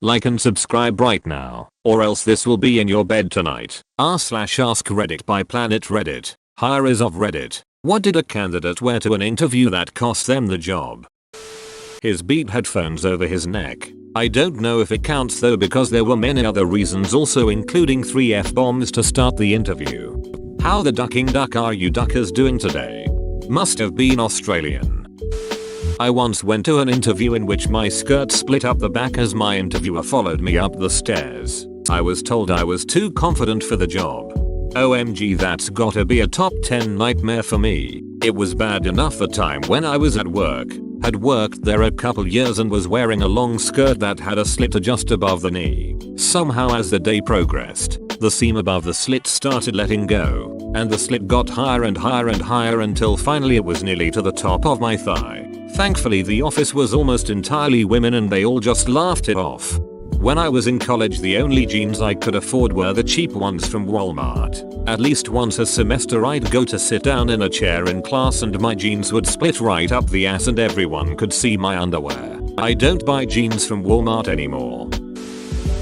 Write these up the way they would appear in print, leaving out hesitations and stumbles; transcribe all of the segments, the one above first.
Like and subscribe right now, or else this will be in your bed tonight. r/AskReddit by Planet Reddit. Hirers of Reddit. What did a candidate wear to an interview that cost them the job? His Beat headphones over his neck. I don't know if it counts though because there were many other reasons also including 3 F-bombs to start the interview. How the ducking duck are you duckers doing today? Must have been Australian. I once went to an interview in which my skirt split up the back as my interviewer followed me up the stairs. I was told I was too confident for the job. OMG, that's gotta be a top 10 nightmare for me. It was bad enough the time when I was at work, had worked there a couple years and was wearing a long skirt that had a slit just above the knee. Somehow as the day progressed, the seam above the slit started letting go, and the slit got higher and higher and higher until finally it was nearly to the top of my thigh. Thankfully the office was almost entirely women and they all just laughed it off. When I was in college the only jeans I could afford were the cheap ones from Walmart. At least once a semester I'd go to sit down in a chair in class and my jeans would split right up the ass and everyone could see my underwear. I don't buy jeans from Walmart anymore.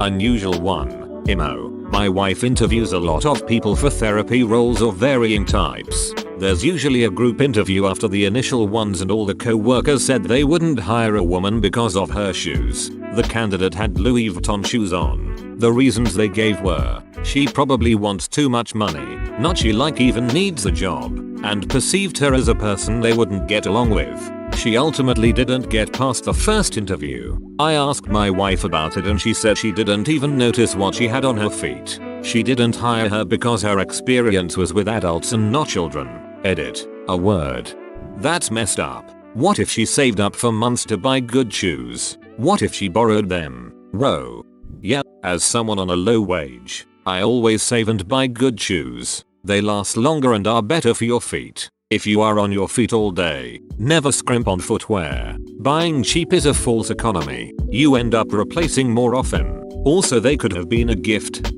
Unusual 1. Emo. My wife interviews a lot of people for therapy roles of varying types. There's usually a group interview after the initial ones and all the co-workers said they wouldn't hire a woman because of her shoes. The candidate had Louis Vuitton shoes on. The reasons they gave were, she probably wants too much money, not she like even needs the job, and perceived her as a person they wouldn't get along with. She ultimately didn't get past the first interview. I asked my wife about it and she said she didn't even notice what she had on her feet. She didn't hire her because her experience was with adults and not children. Edit. A word. That's messed up. What if she saved up for months to buy good shoes? What if she borrowed them? Row. Yeah, as someone on a low wage, I always save and buy good shoes. They last longer and are better for your feet. If you are on your feet all day, never scrimp on footwear. Buying cheap is a false economy. You end up replacing more often. Also they could have been a gift.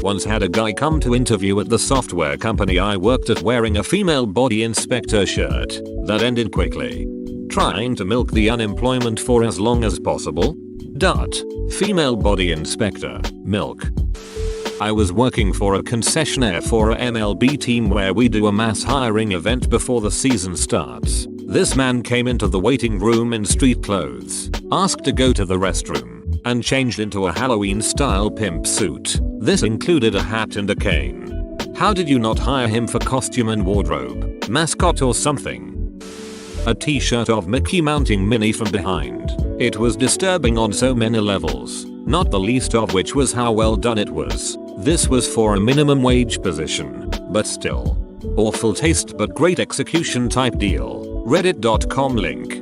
Once had a guy come to interview at the software company I worked at wearing a female body inspector shirt. That ended quickly. Trying to milk the unemployment for as long as possible? Female body inspector, milk. I was working for a concessionaire for a MLB team where we do a mass hiring event before the season starts. This man came into the waiting room in street clothes, asked to go to the restroom, and changed into a Halloween style pimp suit. This included a hat and a cane. How did you not hire him for costume and wardrobe, mascot or something? A t-shirt of Mickey mounting Minnie from behind. It was disturbing on so many levels, not the least of which was how well done it was. This was for a minimum wage position, but still. Awful taste but great execution type deal. Reddit.com link.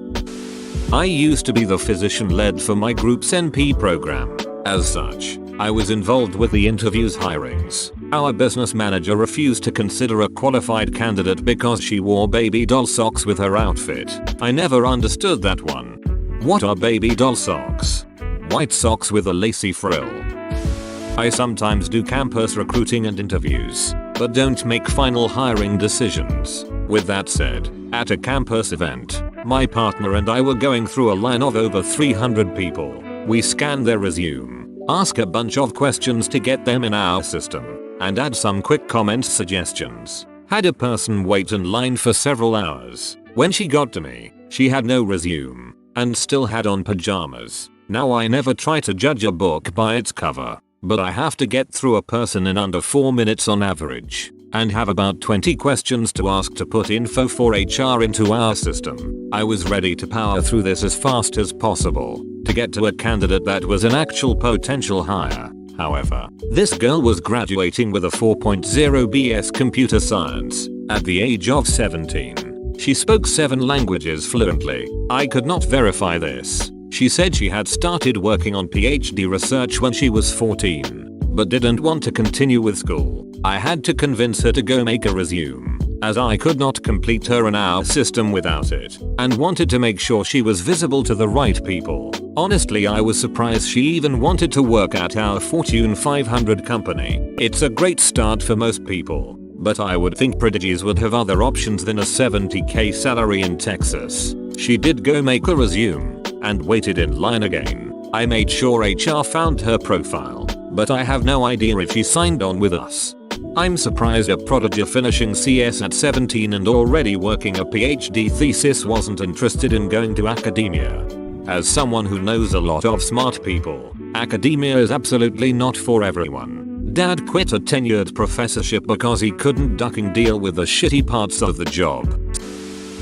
I used to be the physician led for my group's NP program. As such, I was involved with the interview's hirings. Our business manager refused to consider a qualified candidate because she wore baby doll socks with her outfit. I never understood that one. What are baby doll socks? White socks with a lacy frill. I sometimes do campus recruiting and interviews, but don't make final hiring decisions. With that said, at a campus event, my partner and I were going through a line of over 300 people. We scanned their resume, ask a bunch of questions to get them in our system, and add some quick comment suggestions. Had a person wait in line for several hours. When she got to me, she had no resume, and still had on pajamas. Now I never try to judge a book by its cover, but I have to get through a person in under 4 minutes on average, and have about 20 questions to ask to put info for HR into our system. I was ready to power through this as fast as possible, to get to a candidate that was an actual potential hire. However, this girl was graduating with a 4.0 BS computer science at the age of 17. She spoke 7 languages fluently. I could not verify this. She said she had started working on PhD research when she was 14, but didn't want to continue with school. I had to convince her to go make a resume, as I could not complete her in our system without it, and wanted to make sure she was visible to the right people. Honestly, I was surprised she even wanted to work at our Fortune 500 company. It's a great start for most people, but I would think prodigies would have other options than a $70,000 salary in Texas. She did go make a resume, and waited in line again. I made sure HR found her profile, but I have no idea if she signed on with us. I'm surprised a prodigy finishing CS at 17 and already working a PhD thesis wasn't interested in going to academia. As someone who knows a lot of smart people, academia is absolutely not for everyone. Dad quit a tenured professorship because he couldn't ducking deal with the shitty parts of the job.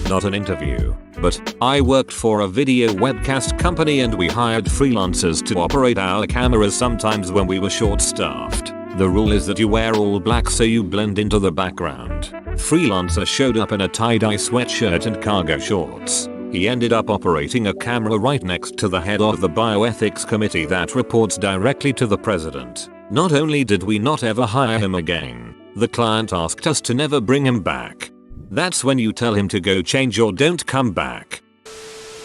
Not an interview, but I worked for a video webcast company and we hired freelancers to operate our cameras sometimes when we were short-staffed. The rule is that you wear all black so you blend into the background. Freelancer showed up in a tie-dye sweatshirt and cargo shorts. He ended up operating a camera right next to the head of the bioethics committee that reports directly to the president. Not only did we not ever hire him again, the client asked us to never bring him back. That's when you tell him to go change or don't come back.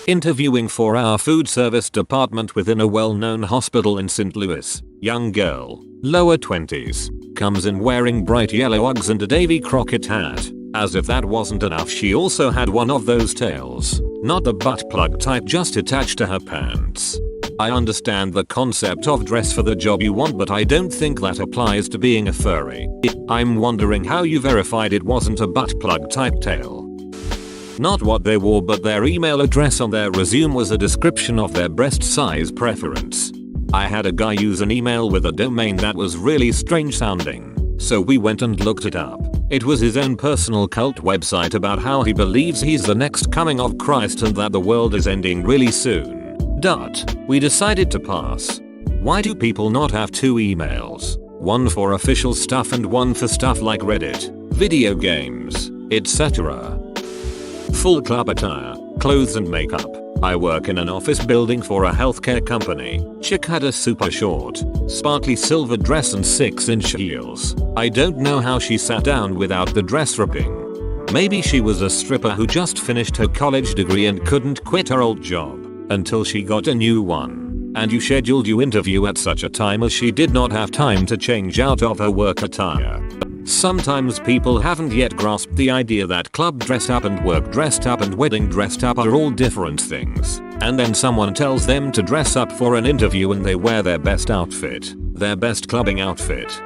Interviewing for our food service department within a well-known hospital in St. Louis. Young girl, lower 20s, comes in wearing bright yellow Uggs and a Davy Crockett hat. As if that wasn't enough, she also had one of those tails. Not the butt plug type, just attached to her pants. I understand the concept of dress for the job you want, but I don't think that applies to being a furry. I'm wondering how you verified it wasn't a butt plug type tail. Not what they wore, but their email address on their resume was a description of their breast size preference. I had a guy use an email with a domain that was really strange sounding, so we went and looked it up. It was his own personal cult website about how he believes he's the next coming of Christ and that the world is ending really soon. We decided to pass. Why do people not have two emails? One for official stuff and one for stuff like Reddit, video games, etc. Full club attire, clothes and makeup. I work in an office building for a healthcare company. Chick had a super short, sparkly silver dress and 6-inch heels. I don't know how she sat down without the dress ripping. Maybe she was a stripper who just finished her college degree and couldn't quit her old job until she got a new one. And you scheduled your interview at such a time as she did not have time to change out of her work attire. Sometimes people haven't yet grasped the idea that club dressed up and work dressed up and wedding dressed up are all different things. And then someone tells them to dress up for an interview and they wear their best outfit, their best clubbing outfit.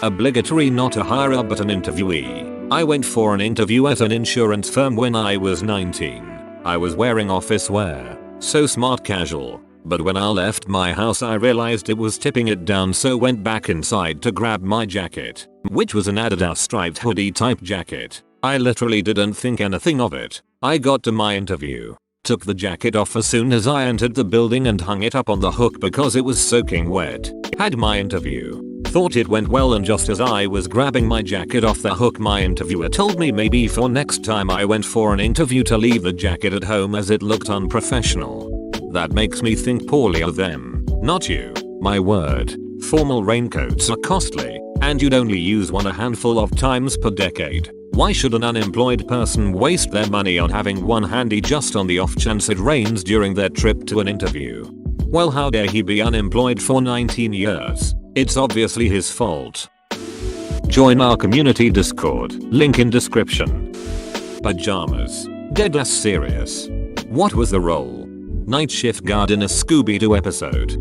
Obligatory, not a hirer but an interviewee. I went for an interview at an insurance firm when I was 19. I was wearing office wear, so smart casual. But when I left my house I realized it was tipping it down, so went back inside to grab my jacket, which was an Adidas striped hoodie type jacket. I literally didn't think anything of it. I got to my interview, took the jacket off as soon as I entered the building and hung it up on the hook because it was soaking wet. Had my interview. Thought it went well, and just as I was grabbing my jacket off the hook, my interviewer told me maybe for next time I went for an interview to leave the jacket at home as it looked unprofessional. That makes me think poorly of them, not you. My word. Formal raincoats are costly, and you'd only use one a handful of times per decade. Why should an unemployed person waste their money on having one handy just on the off chance it rains during their trip to an interview? Well, how dare he be unemployed for 19 years? It's obviously his fault. Join our community Discord, link in description. Pajamas. Deadass serious. What was the role? Night shift guard in a Scooby-Doo episode.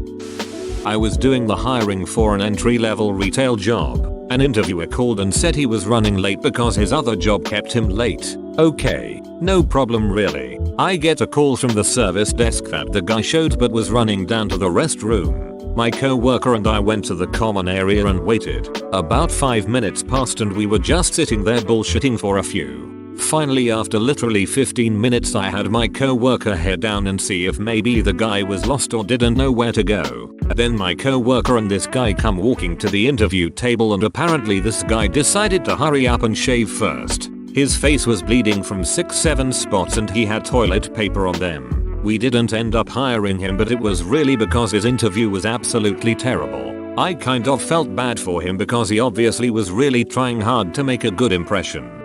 I was doing the hiring for an entry-level retail job. An interviewer called and said he was running late because his other job kept him late. Okay, no problem really. I get a call from the service desk that the guy showed but was running down to the restroom. My co-worker and I went to the common area and waited. About 5 minutes passed and we were just sitting there bullshitting for a few. Finally, after literally 15 minutes, I had my co-worker head down and see if maybe the guy was lost or didn't know where to go. Then my co-worker and this guy come walking to the interview table, and apparently this guy decided to hurry up and shave first. His face was bleeding from 6-7 spots and he had toilet paper on them. We didn't end up hiring him, but it was really because his interview was absolutely terrible. I kind of felt bad for him because he obviously was really trying hard to make a good impression.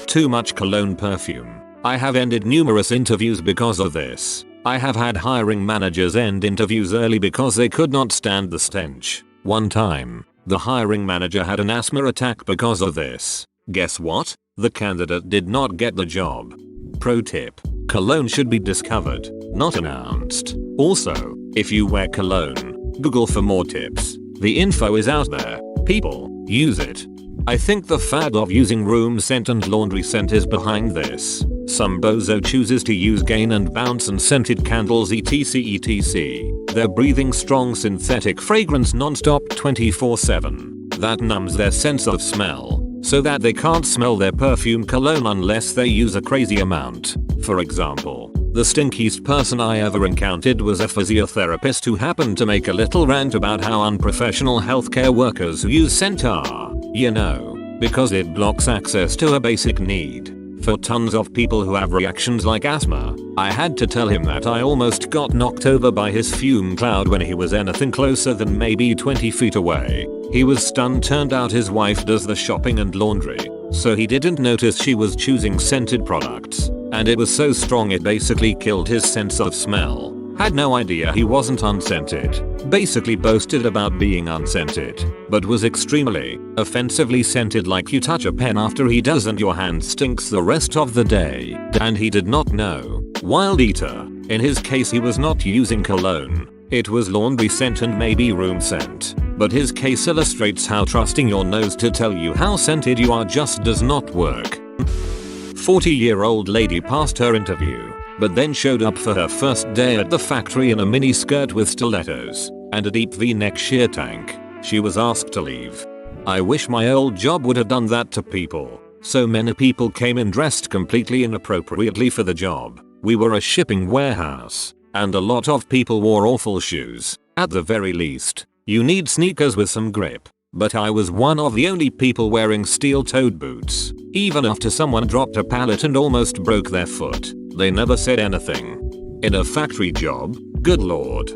Too much cologne perfume. I have ended numerous interviews because of this. I have had hiring managers end interviews early because they could not stand the stench. One time, the hiring manager had an asthma attack because of this. Guess what? The candidate did not get the job. Pro tip: cologne should be discovered, not announced. Also, If you wear cologne, Google for more tips. The info is out there. People, use it. I think the fad of using room scent and laundry scent is behind this. Some bozo chooses to use Gain and Bounce and scented candles etc. They're breathing strong synthetic fragrance non-stop 24/7. That numbs their sense of smell, so that they can't smell their perfume cologne unless they use a crazy amount. For example, the stinkiest person I ever encountered was a physiotherapist who happened to make a little rant about how unprofessional healthcare workers who use scent are, you know, because it blocks access to a basic need. For tons of people who have reactions like asthma, I had to tell him that I almost got knocked over by his fume cloud when he was anything closer than maybe 20 feet away. He was stunned. Turned out his wife does the shopping and laundry, so he didn't notice she was choosing scented products, and it was so strong it basically killed his sense of smell. Had no idea he wasn't unscented. Basically boasted about being unscented, but was extremely, offensively scented, like you touch a pen after he does and your hand stinks the rest of the day. And he did not know. Wild eater. In his case he was not using cologne. It was laundry scent and maybe room scent. But his case illustrates how trusting your nose to tell you how scented you are just does not work. 40-year-old lady passed her interview, but then showed up for her first day at the factory in a mini skirt with stilettos and a deep V-neck sheer tank. She was asked to leave. I wish my old job would have done that to people. So many people came in dressed completely inappropriately for the job. We were a shipping warehouse, and a lot of people wore awful shoes. At the very least, you need sneakers with some grip. But I was one of the only people wearing steel-toed boots. Even after someone dropped a pallet and almost broke their foot, they never said anything. In a factory job, good lord.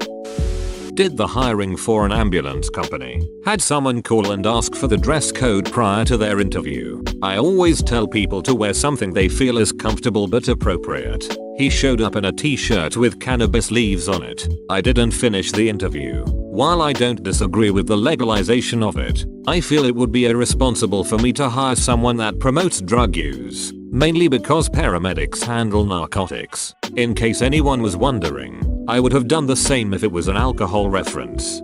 Did the hiring for an ambulance company. Had someone call and ask for the dress code prior to their interview. I always tell people to wear something they feel is comfortable but appropriate. He showed up in a t-shirt with cannabis leaves on it. I didn't finish the interview. While I don't disagree with the legalization of it, I feel it would be irresponsible for me to hire someone that promotes drug use. Mainly because paramedics handle narcotics. In case anyone was wondering, I would have done the same if it was an alcohol reference.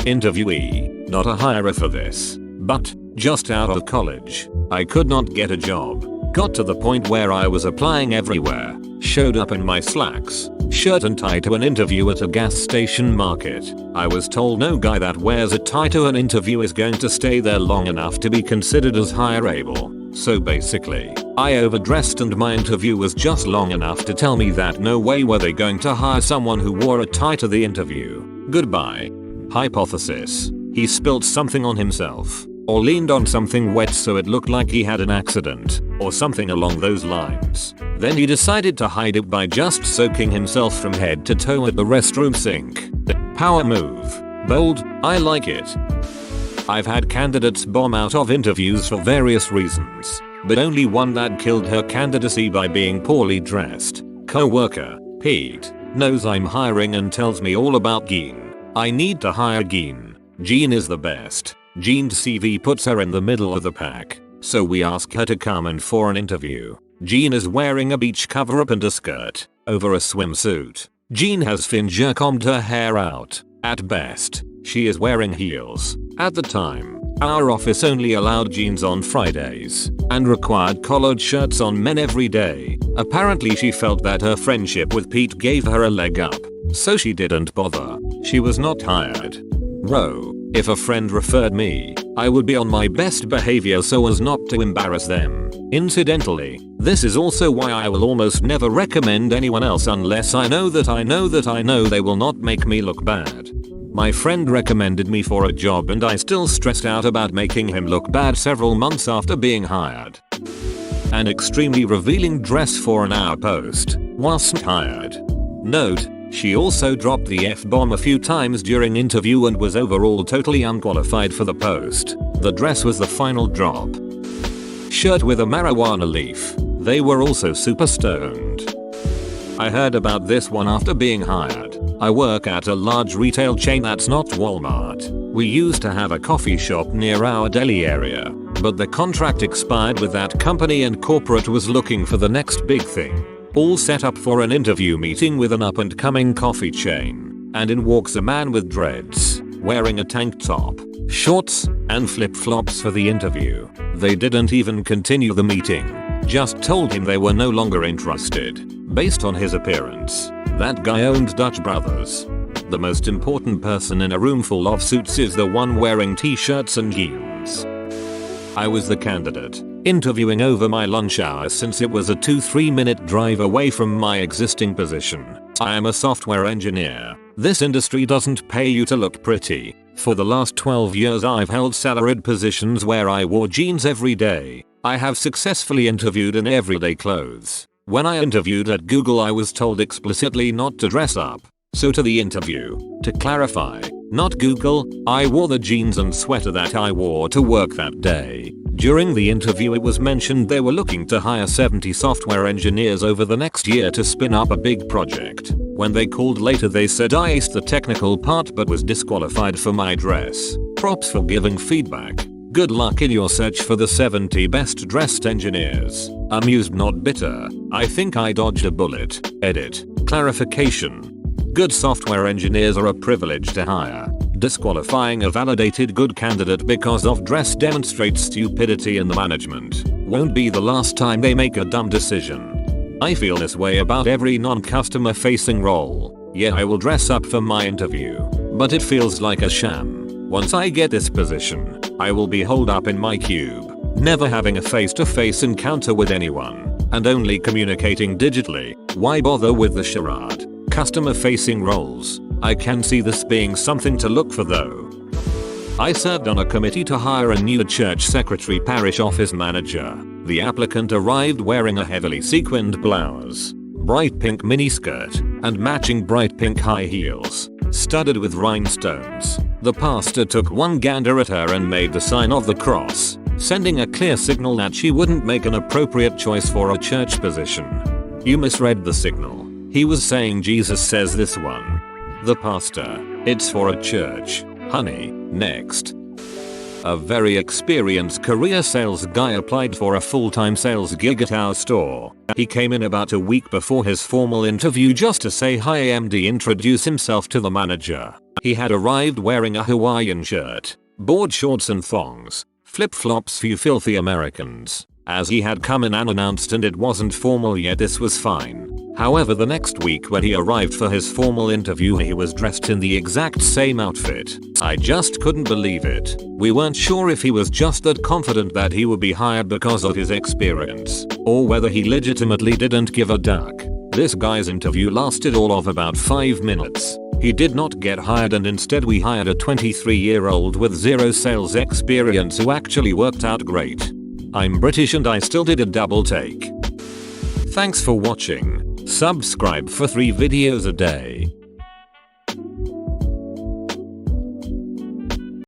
Interviewee, not a hirer for this, but just out of college, I could not get a job. Got to the point where I was applying everywhere. Showed up in my slacks, shirt and tie to an interview at a gas station market. I was told no guy that wears a tie to an interview is going to stay there long enough to be considered as hireable. So basically, I overdressed and my interview was just long enough to tell me that no way were they going to hire someone who wore a tie to the interview. Goodbye. Hypothesis. He spilled something on himself, or leaned on something wet so it looked like he had an accident, or something along those lines. Then he decided to hide it by just soaking himself from head to toe at the restroom sink. Power move. Bold, I like it. I've had candidates bomb out of interviews for various reasons, but only one that killed her candidacy by being poorly dressed. Coworker, Pete, knows I'm hiring and tells me all about Gene. I need to hire Gene. Gene is the best. Gene's CV puts her in the middle of the pack, so we ask her to come in for an interview. Gene is wearing a beach cover-up and a skirt over a swimsuit. Gene has finger-combed her hair out. At best, she is wearing heels. At the time, our office only allowed jeans on Fridays and required collared shirts on men every day. Apparently she felt that her friendship with Pete gave her a leg up, so she didn't bother. She was not hired. Row. If a friend referred me, I would be on my best behavior so as not to embarrass them. Incidentally, this is also why I will almost never recommend anyone else unless I know they will not make me look bad. My friend recommended me for a job and I still stressed out about making him look bad several months after being hired. An extremely revealing dress for an hour post. Wasn't hired. Note, she also dropped the F-bomb a few times during interview and was overall totally unqualified for the post. The dress was the final drop. Shirt with a marijuana leaf. They were also super stoned. I heard about this one after being hired. I work at a large retail chain that's not Walmart. We used to have a coffee shop near our deli area, but the contract expired with that company and corporate was looking for the next big thing. All set up for an interview meeting with an up-and-coming coffee chain. and in walks a man with dreads, wearing a tank top, shorts, and flip-flops for the interview. They didn't even continue the meeting, just told him they were no longer interested, based on his appearance. That guy owned Dutch Brothers. The most important person in a room full of suits is the one wearing t-shirts and jeans. I was the candidate, interviewing over my lunch hour since it was a 2-3 minute drive away from my existing position. I am a software engineer. This industry doesn't pay you to look pretty. For the last 12 years I've held salaried positions where I wore jeans every day. I have successfully interviewed in everyday clothes. When I interviewed at Google I was told explicitly not to dress up. So to the interview, to clarify, not Google, I wore the jeans and sweater that I wore to work that day. During the interview it was mentioned they were looking to hire 70 software engineers over the next year to spin up a big project. When they called later they said I aced the technical part but was disqualified for my dress. Props for giving feedback. Good luck in your search for the 70 best dressed engineers. Amused not bitter. I think I dodged a bullet. Edit. Clarification. Good software engineers are a privilege to hire. Disqualifying a validated good candidate because of dress demonstrates stupidity in the management. Won't be the last time they make a dumb decision. I feel this way about every non-customer facing role. Yeah, I will dress up for my interview, but it feels like a sham. Once I get this position, I will be holed up in my cube, never having a face-to-face encounter with anyone, and only communicating digitally. Why bother with the charade? Customer facing roles. I can see this being something to look for though. I served on a committee to hire a new church secretary parish office manager. The applicant arrived wearing a heavily sequined blouse, bright pink miniskirt, and matching bright pink high heels, studded with rhinestones. The pastor took one gander at her and made the sign of the cross, sending a clear signal that she wouldn't make an appropriate choice for a church position. You misread the signal. He was saying Jesus says this one. The pastor, it's for a church, honey. Next. A very experienced career sales guy applied for a full-time sales gig at our store. He came in about a week before his formal interview just to say hi and introduce himself to the manager. He had arrived wearing a Hawaiian shirt, board shorts and thongs, flip-flops for you filthy Americans. As he had come in unannounced and it wasn't formal yet, this was fine. However, the next week when he arrived for his formal interview he was dressed in the exact same outfit. I just couldn't believe it. We weren't sure if he was just that confident that he would be hired because of his experience, or whether he legitimately didn't give a duck. This guy's interview lasted all of about 5 minutes. He did not get hired and instead we hired a 23-year-old with zero sales experience who actually worked out great. I'm British and I still did a double take. Thanks for watching. Subscribe for 3 videos a day.